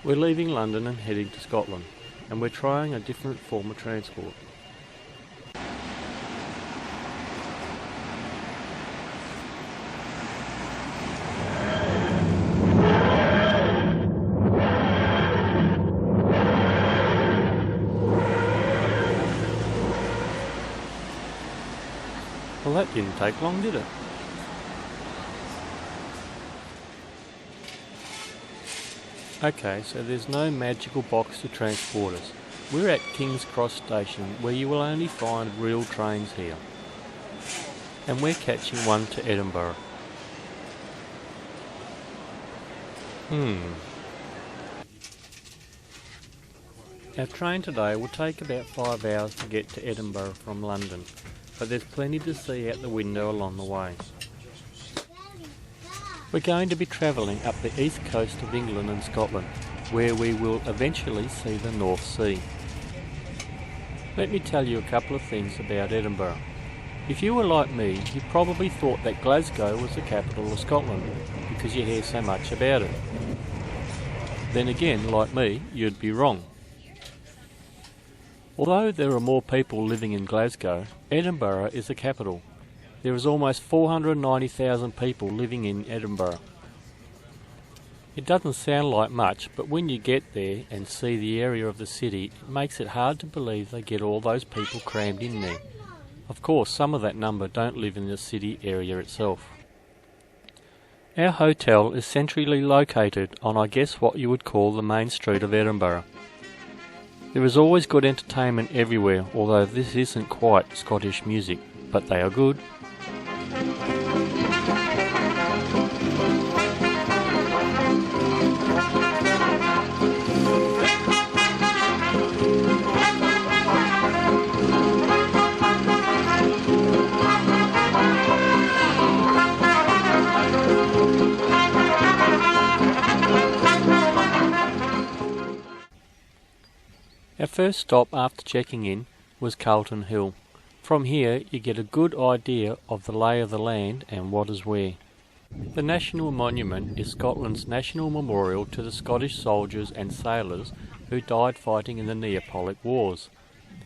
We're leaving London and heading to Scotland, and we're trying a different form of transport. Well, that didn't take long, did it? Okay, so there's no magical box to transport us. We're at King's Cross Station, where you will only find real trains here. And we're catching one to Edinburgh. Our train today will take about 5 hours to get to Edinburgh from London, but there's plenty to see out the window along the way. We're going to be travelling up the east coast of England and Scotland, where we will eventually see the North Sea. Let me tell you a couple of things about Edinburgh. If you were like me, you probably thought that Glasgow was the capital of Scotland, because you hear so much about it. Then again, like me, you'd be wrong. Although there are more people living in Glasgow, Edinburgh is the capital. There is almost 490,000 people living in Edinburgh. It doesn't sound like much, but when you get there and see the area of the city, it makes it hard to believe they get all those people crammed in there. Of course, some of that number don't live in the city area itself. Our hotel is centrally located on, I guess, what you would call the main street of Edinburgh. There is always good entertainment everywhere, although this isn't quite Scottish music, but they are good. Our first stop after checking in was Calton Hill. From here you get a good idea of the lay of the land and what is where. The National Monument is Scotland's national memorial to the Scottish soldiers and sailors who died fighting in the Neapolitan Wars.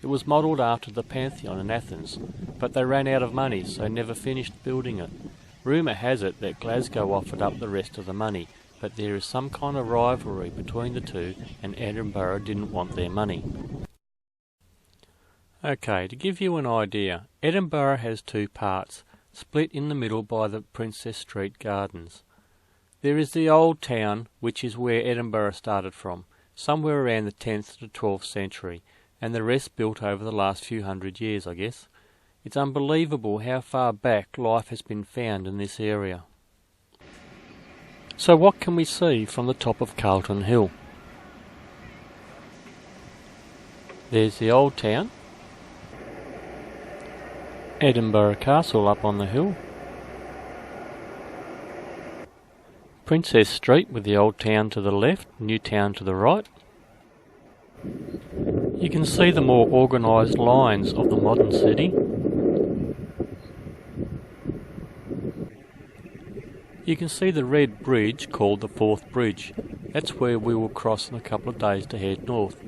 It was modelled after the Pantheon in Athens, but they ran out of money so never finished building it. Rumour has it that Glasgow offered up the rest of the money, but there is some kind of rivalry between the two and Edinburgh didn't want their money. Okay, to give you an idea, Edinburgh has two parts, split in the middle by the Princess Street Gardens. There is the old town, which is where Edinburgh started from, somewhere around the 10th to 12th century, and the rest built over the last few hundred years, I guess. It's unbelievable how far back life has been found in this area. So what can we see from the top of Calton Hill? There's the old town, Edinburgh Castle up on the hill, Princess Street with the old town to the left, new town to the right. You can see the more organised lines of the modern city. You can see the red bridge called the Forth Bridge. That's where we will cross in a couple of days to head north.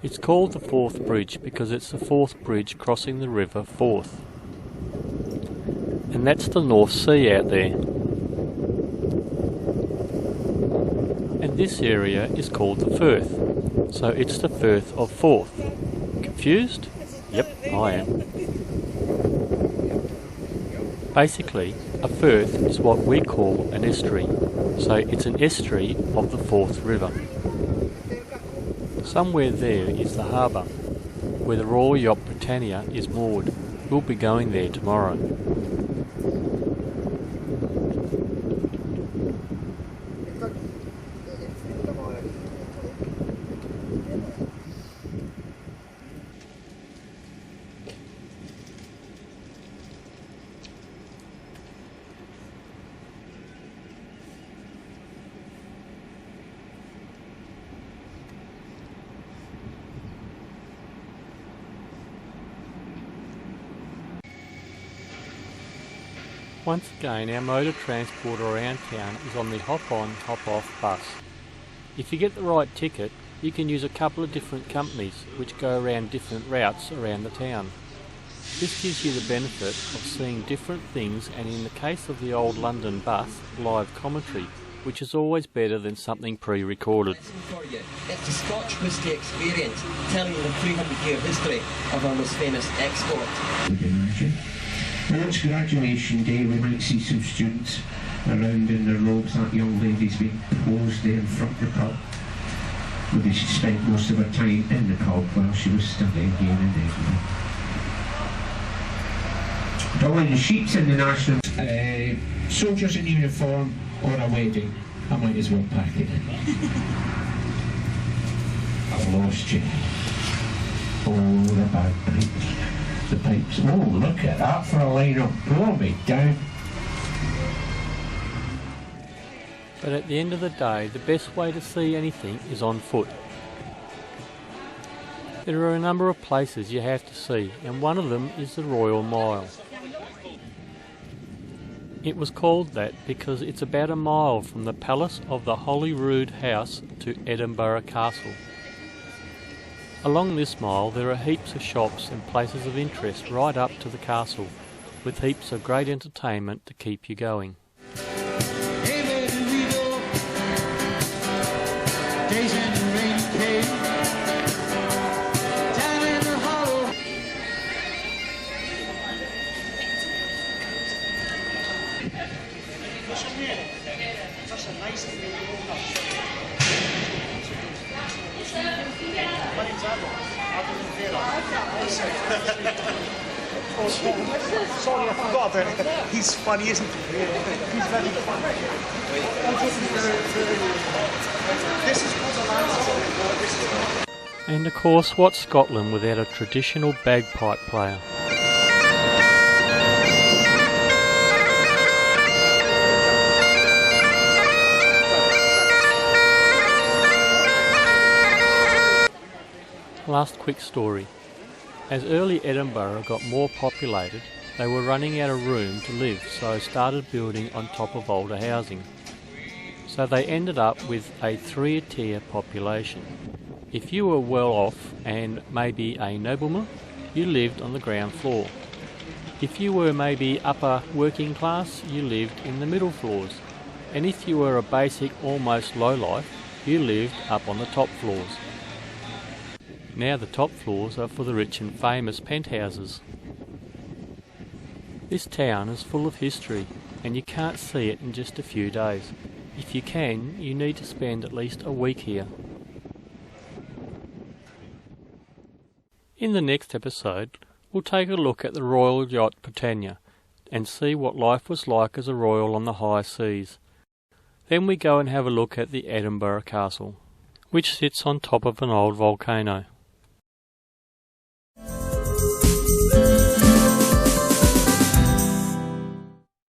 It's called the Forth Bridge because it's the fourth bridge crossing the river Forth. And that's the North Sea out there. And this area is called the Firth. So it's the Firth of Forth. Confused? Yep, I am. Basically, a firth is what we call an estuary, so it's an estuary of the Forth River. Somewhere there is the harbour, where the Royal Yacht Britannia is moored. We'll be going there tomorrow. Once again, our mode of transport around town is on the hop-on, hop-off bus. If you get the right ticket, you can use a couple of different companies which go around different routes around the town. This gives you the benefit of seeing different things, and in the case of the old London bus, live commentary, which is always better than something pre-recorded. It's a Scotch whisky experience, telling you the 300-year history of our most famous export. On its graduation day, we might see some students around in their robes. That young lady's being posed there in front of the pub. Maybe she spent most of her time in the pub while she was studying here in Edinburgh. Drawing the sheets in the national soldiers in uniform or a wedding. I might as well pack it in. I've lost you. Oh, the bagpipes. The pipes. Oh, look at that for a line-up. Blow me down. But at the end of the day, the best way to see anything is on foot. There are a number of places you have to see, and one of them is the Royal Mile. It was called that because it's about a mile from the palace of the Holyrood House to Edinburgh Castle. Along this mile there are heaps of shops and places of interest right up to the castle, with heaps of great entertainment to keep you going. Sorry, I forgot about it. He's funny, isn't he? He's very funny. This is called a landscape. And of course, what's Scotland without a traditional bagpipe player? Last quick story. As early Edinburgh got more populated, they were running out of room to live, so started building on top of older housing. So they ended up with a three-tier population. If you were well off and maybe a nobleman, you lived on the ground floor. If you were maybe upper working class, you lived in the middle floors. And if you were a basic, almost lowlife, you lived up on the top floors. Now the top floors are for the rich and famous penthouses. This town is full of history, and you can't see it in just a few days. If you can, you need to spend at least a week here. In the next episode, we'll take a look at the Royal Yacht Britannia and see what life was like as a royal on the high seas. Then we go and have a look at the Edinburgh Castle, which sits on top of an old volcano.